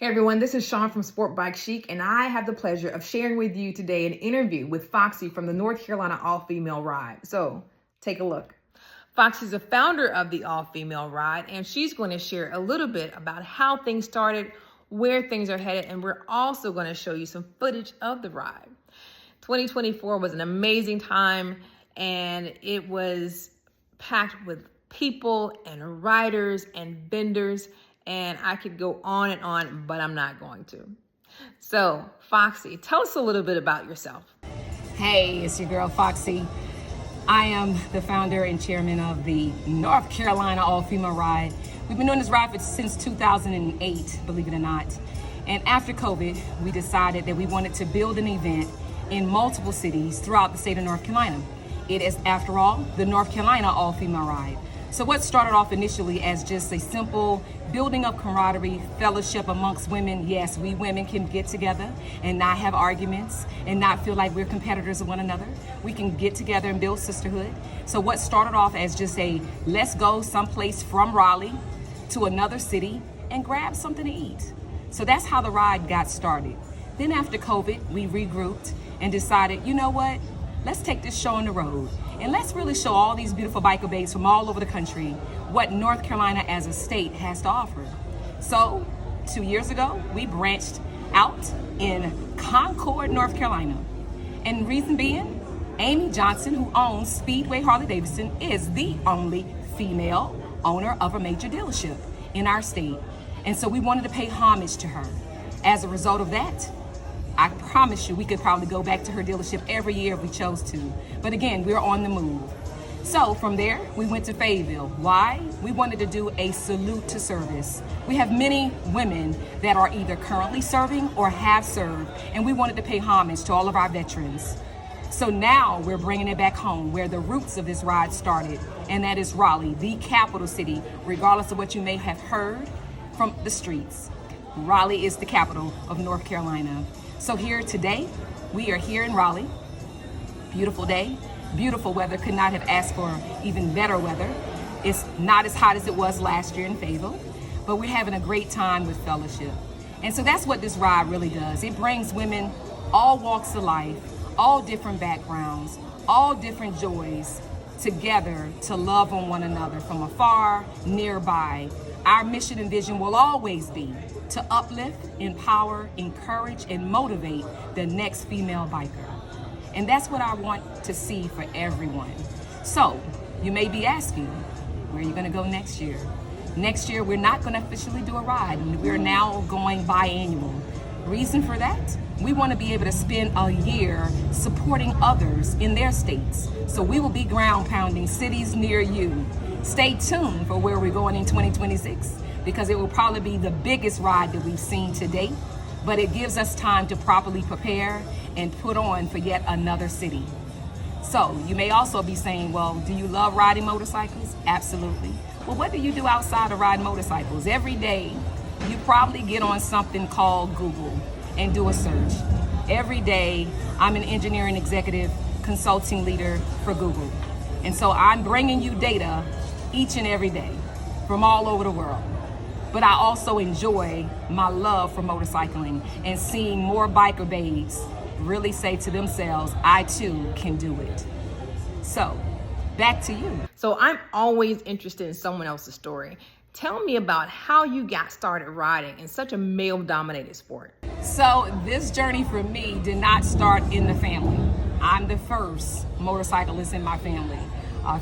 Hey everyone, this is Sean from Sport Bike Chic, and I have the pleasure of sharing with you today an interview with Foxy from the North Carolina All-Female Ride. So take a look. Foxy's the founder of the All-Female Ride, and she's going to share a little bit about how things started, where things are headed, and we're also going to show you some footage of the ride. 2024 was an amazing time, and it was packed with people and riders and vendors, and I could go on and on, but I'm not going to. So, Foxy, tell us a little bit about yourself. Hey, it's your girl Foxy. I am the founder and chairman of the North Carolina All-Female Ride. We've been doing this ride since 2008, believe it or not. And after COVID, we decided that we wanted to build an event in multiple cities throughout the state of North Carolina. It is, after all, the North Carolina All-Female Ride. So what started off initially as just a simple building up camaraderie, fellowship amongst women. Yes, we women can get together and not have arguments and not feel like we're competitors of one another. We can get together and build sisterhood. So what started off as just a let's go someplace from Raleigh to another city and grab something to eat. So that's how the ride got started. Then after COVID, we regrouped and decided, you know what? Let's take this show on the road and let's really show all these beautiful biker babes from all over the country what North Carolina as a state has to offer. So 2 years ago, we branched out in Concord, North Carolina. And reason being, Amy Johnson, who owns Speedway Harley-Davidson, is the only female owner of a major dealership in our state. And so we wanted to pay homage to her. As a result of that, I promise you we could probably go back to her dealership every year if we chose to. But again, we're on the move. So from there, we went to Fayetteville. Why? We wanted to do a salute to service. We have many women that are either currently serving or have served, and we wanted to pay homage to all of our veterans. So now we're bringing it back home where the roots of this ride started, and that is Raleigh, the capital city, regardless of what you may have heard from the streets. Raleigh is the capital of North Carolina. So here today, we are here in Raleigh. Beautiful day, beautiful weather. Could not have asked for even better weather. It's not as hot as it was last year in Fayetteville, but we're having a great time with fellowship. And so that's what this ride really does. It brings women all walks of life, all different backgrounds, all different joys together to love on one another from afar, nearby. Our mission and vision will always be to uplift, empower, encourage, and motivate the next female biker. And that's what I want to see for everyone. So you may be asking, where are you gonna go next year? Next year, we're not gonna officially do a ride. We're now going biannual. Reason for that? We wanna be able to spend a year supporting others in their states. So we will be ground pounding cities near you. Stay tuned for where we're going in 2026 because it will probably be the biggest ride that we've seen to date, but it gives us time to properly prepare and put on for yet another city. So you may also be saying, well, do you love riding motorcycles? Absolutely. Well, what do you do outside of riding motorcycles? Every day, you probably get on something called Google and do a search. Every day, I'm an engineering executive consulting leader for Google. And so I'm bringing you data each and every day from all over the world. But I also enjoy my love for motorcycling and seeing more biker babes really say to themselves, I too can do it. So back to you. So I'm always interested in someone else's story. Tell me about how you got started riding in such a male-dominated sport. So this journey for me did not start in the family. I'm the first motorcyclist in my family.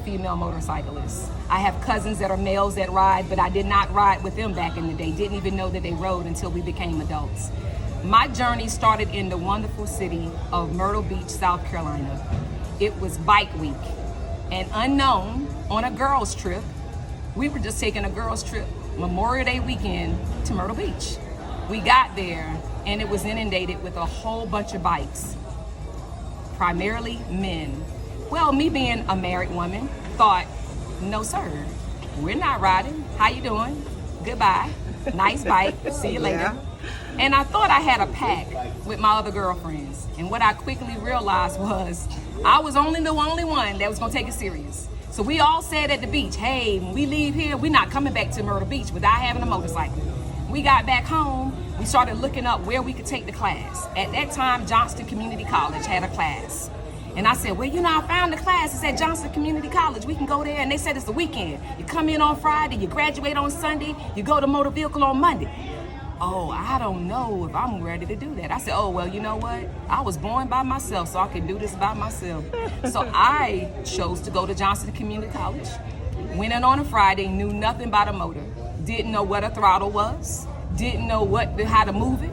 Female motorcyclists. I have cousins that are males that ride, but I did not ride with them back in the day. Didn't even know that they rode until we became adults. My journey started in the wonderful city of Myrtle Beach, South Carolina. It was bike week, and unknown on a girls trip, we were just taking a girls trip Memorial Day weekend to Myrtle Beach. We got there and it was inundated with a whole bunch of bikes, primarily men. Well, me being a married woman, thought, no sir, we're not riding. How you doing? Goodbye. Nice bike. See you later. Yeah. And I thought I had a pack with my other girlfriends. And what I quickly realized was I was the only one that was gonna take it serious. So we all said at the beach, hey, when we leave here, we're not coming back to Myrtle Beach without having a motorcycle. we got back home, we started looking up where we could take the class. At that time, Johnston Community College had a class. And I said, well, I found the class. It's at Johnston Community College. We can go there. And they said it's the weekend. You come in on Friday, you graduate on Sunday, you go to motor vehicle on Monday. Oh, I don't know if I'm ready to do that. I said, oh, well, you know what? I was born by myself, so I can do this by myself. So I chose to go to Johnston Community College. Went in on a Friday, knew nothing about a motor, didn't know what a throttle was, didn't know how to move it.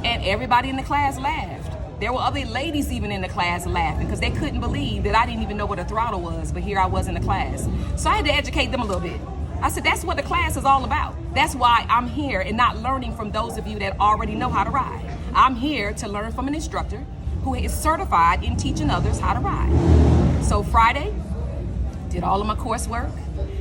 And everybody in the class laughed. There were other ladies even in the class laughing because they couldn't believe that I didn't even know what a throttle was, but here I was in the class. So I had to educate them a little bit. I said, that's what the class is all about. That's why I'm here and not learning from those of you that already know how to ride. I'm here to learn from an instructor who is certified in teaching others how to ride. So Friday, did all of my coursework.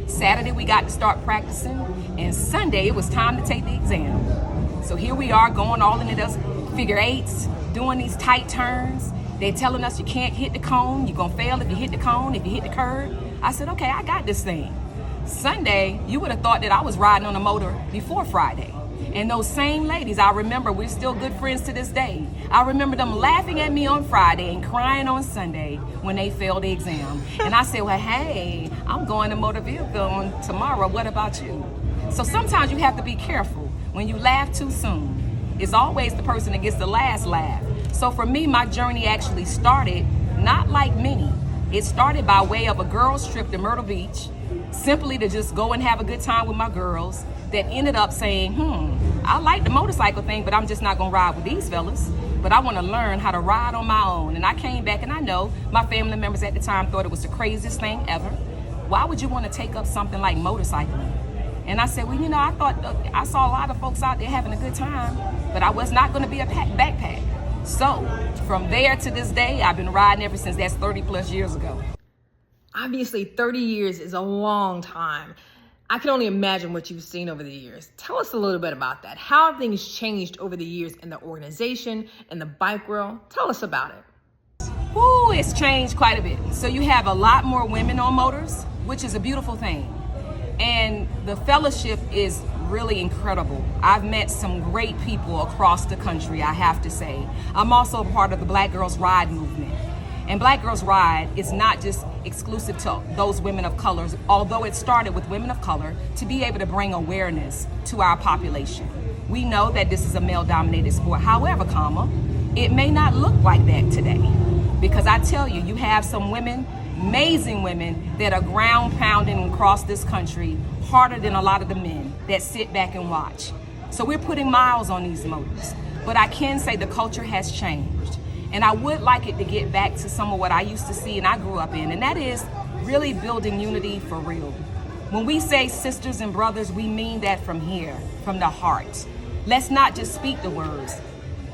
Saturday, we got to start practicing. And Sunday, it was time to take the exam. So here we are going all into those figure eights, doing these tight turns. They're telling us you can't hit the cone. You're going to fail if you hit the cone, if you hit the curb. I said, okay, I got this thing. Sunday, you would have thought that I was riding on a motor before Friday. And those same ladies, I remember, we're still good friends to this day. I remember them laughing at me on Friday and crying on Sunday when they failed the exam. And I said, well, hey, I'm going to motor vehicle on tomorrow. What about you? So sometimes you have to be careful. When you laugh too soon, it's always the person that gets the last laugh. So for me, my journey actually started not like many. It started by way of a girls' trip to Myrtle Beach, simply to just go and have a good time with my girls, that ended up saying, I like the motorcycle thing, but I'm just not gonna ride with these fellas. But I wanna learn how to ride on my own. And I came back and I know my family members at the time thought it was the craziest thing ever. Why would you wanna take up something like motorcycling? And I said, well, I thought I saw a lot of folks out there having a good time, but I was not gonna be a backpack. So from there to this day, I've been riding ever since. That's 30 plus years ago. Obviously, 30 years is a long time. I can only imagine what you've seen over the years. Tell us a little bit about that. How have things changed over the years in the organization and the bike world? Tell us about it. Ooh, it's changed quite a bit. So you have a lot more women on motors, which is a beautiful thing. And the fellowship is really incredible. I've met some great people across the country, I have to say. I'm also a part of the Black Girls Ride movement. And Black Girls Ride is not just exclusive to those women of color, although it started with women of color to be able to bring awareness to our population. We know that this is a male-dominated sport. However, it may not look like that today. Because I tell you, you have some women, amazing women, that are ground pounding across this country harder than a lot of the men that sit back and watch. So we're putting miles on these motors. But I can say the culture has changed. And I would like it to get back to some of what I used to see and I grew up in, and that is really building unity for real. When we say sisters and brothers, we mean that from here, from the heart. Let's not just speak the words.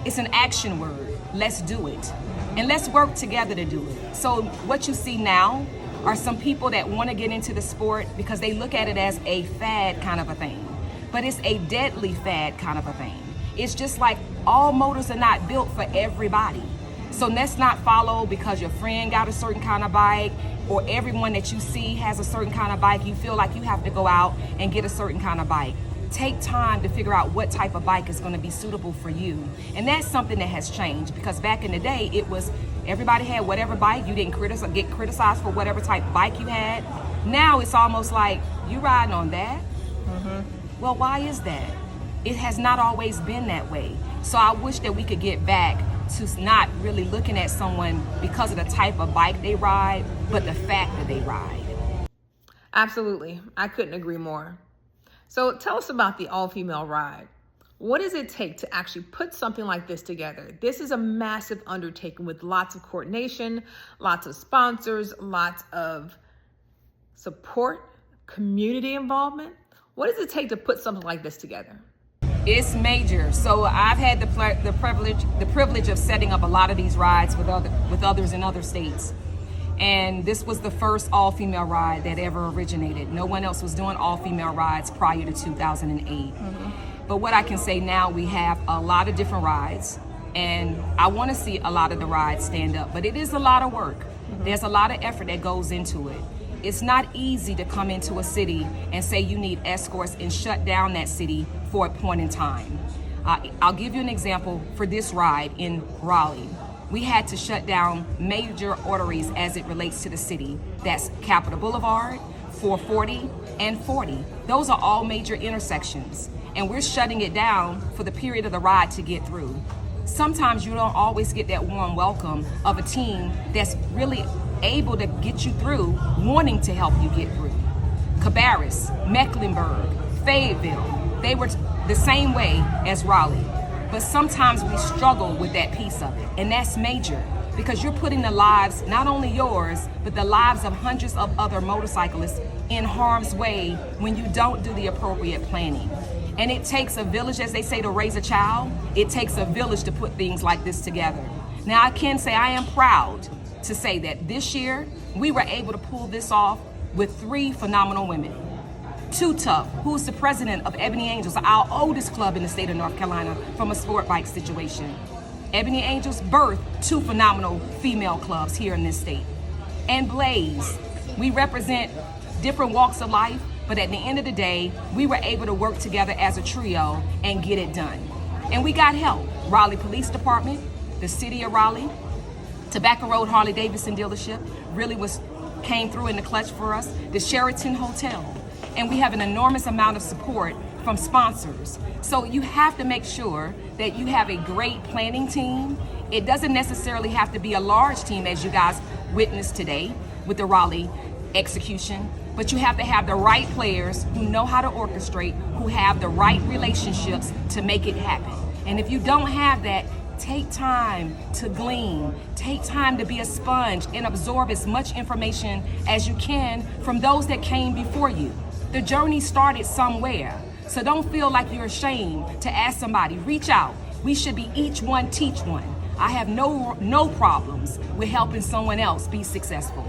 It's an action word. Let's do it. And let's work together to do it. So what you see now are some people that want to get into the sport because they look at it as a fad kind of a thing. But it's a deadly fad kind of a thing. It's just like all motors are not built for everybody. So let's not follow because your friend got a certain kind of bike or everyone that you see has a certain kind of bike. You feel like you have to go out and get a certain kind of bike. Take time to figure out what type of bike is going to be suitable for you. And that's something that has changed because back in the day, it was everybody had whatever bike. You didn't get criticized for whatever type of bike you had. Now it's almost like you riding on that. Well, why is that? It has not always been that way. So I wish that we could get back to not really looking at someone because of the type of bike they ride, but the fact that they ride. Absolutely. I couldn't agree more. So tell us about the all-female ride. What does it take to actually put something like this together? This is a massive undertaking with lots of coordination, lots of sponsors, lots of support, community involvement. What does it take to put something like this together? It's major. So I've had the privilege of setting up a lot of these rides with others in other states. And this was the first all-female ride that ever originated. No one else was doing all-female rides prior to 2008. But what I can say now, we have a lot of different rides, and I want to see a lot of the rides stand up, but it is a lot of work. There's a lot of effort that goes into it. It's not easy to come into a city and say you need escorts and shut down that city for a point in time. I'll give you an example for this ride in Raleigh. We had to shut down major arteries as it relates to the city. That's Capitol Boulevard, 440, and 40. Those are all major intersections, and we're shutting it down for the period of the ride to get through. Sometimes you don't always get that warm welcome of a team that's really able to get you through, wanting to help you get through. Cabarrus, Mecklenburg, Fayetteville, they were the same way as Raleigh. But sometimes we struggle with that piece of it, and that's major, because you're putting the lives, not only yours, but the lives of hundreds of other motorcyclists in harm's way when you don't do the appropriate planning. And it takes a village, as they say, to raise a child. It takes a village to put things like this together. Now, I can say I am proud to say that this year, we were able to pull this off with 3 phenomenal women. Two Tough, who's the president of Ebony Angels, our oldest club in the state of North Carolina, from a sport bike situation. Ebony Angels birthed 2 phenomenal female clubs here in this state. And Blaze, we represent different walks of life, but at the end of the day, we were able to work together as a trio and get it done. And we got help. Raleigh Police Department, the city of Raleigh, Tobacco Road Harley Davidson dealership really came through in the clutch for us, the Sheraton Hotel. And we have an enormous amount of support from sponsors. So you have to make sure that you have a great planning team. It doesn't necessarily have to be a large team, as you guys witnessed today with the Raleigh execution, but you have to have the right players who know how to orchestrate, who have the right relationships to make it happen. And if you don't have that, take time to glean, take time to be a sponge and absorb as much information as you can from those that came before you. The journey started somewhere, so don't feel like you're ashamed to ask somebody. Reach out. We should be each one teach one. I have no problems with helping someone else be successful.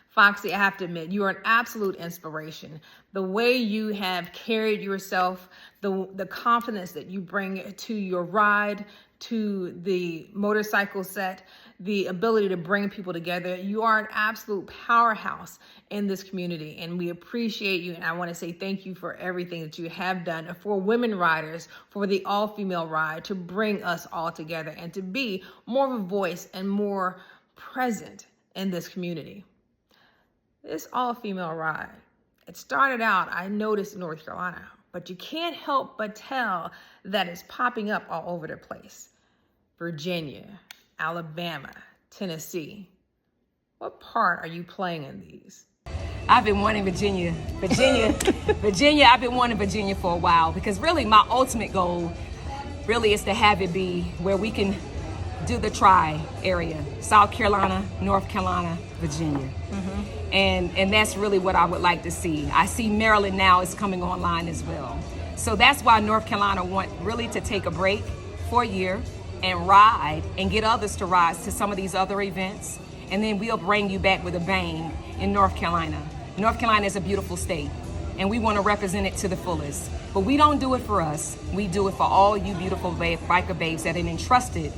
Foxy, I have to admit, you are an absolute inspiration. The way you have carried yourself, the confidence that you bring to your ride, to the motorcycle set, the ability to bring people together. You are an absolute powerhouse in this community, and we appreciate you. And I want to say thank you for everything that you have done for women riders, for the all-female ride, to bring us all together and to be more of a voice and more present in this community. This all-female ride, it started out, I noticed, in North Carolina, but you can't help but tell that it's popping up all over the place. Virginia, Alabama, Tennessee. What part are you playing in these? I've been wanting Virginia, I've been wanting Virginia for a while, because really my ultimate goal really is to have it be where we can do the tri-area, South Carolina, North Carolina, Virginia. And that's really what I would like to see. I see Maryland now is coming online as well. So that's why North Carolina want really to take a break for a year and ride and get others to ride to some of these other events. And then we'll bring you back with a bang in North Carolina. North Carolina is a beautiful state, and we want to represent it to the fullest. But we don't do it for us. We do it for all you beautiful biker babes that have entrusted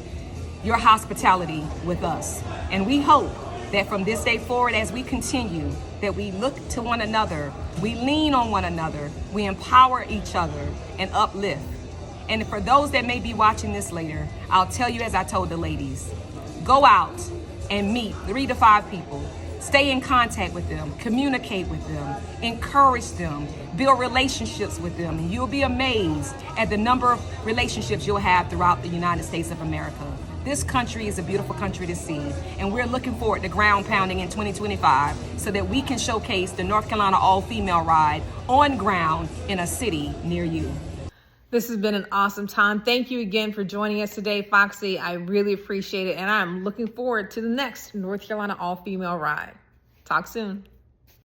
your hospitality with us. And we hope that from this day forward, as we continue, that we look to one another, we lean on one another, we empower each other and uplift. And for those that may be watching this later, I'll tell you, as I told the ladies, go out and meet 3 to 5 people. Stay in contact with them, communicate with them, encourage them, build relationships with them, and you'll be amazed at the number of relationships you'll have throughout the United States of America. This country is a beautiful country to see, and we're looking forward to ground pounding in 2025 so that we can showcase the North Carolina all-female ride on ground in a city near you. This has been an awesome time. Thank you again for joining us today, Foxy. I really appreciate it, and I'm looking forward to the next North Carolina all-female ride. Talk soon.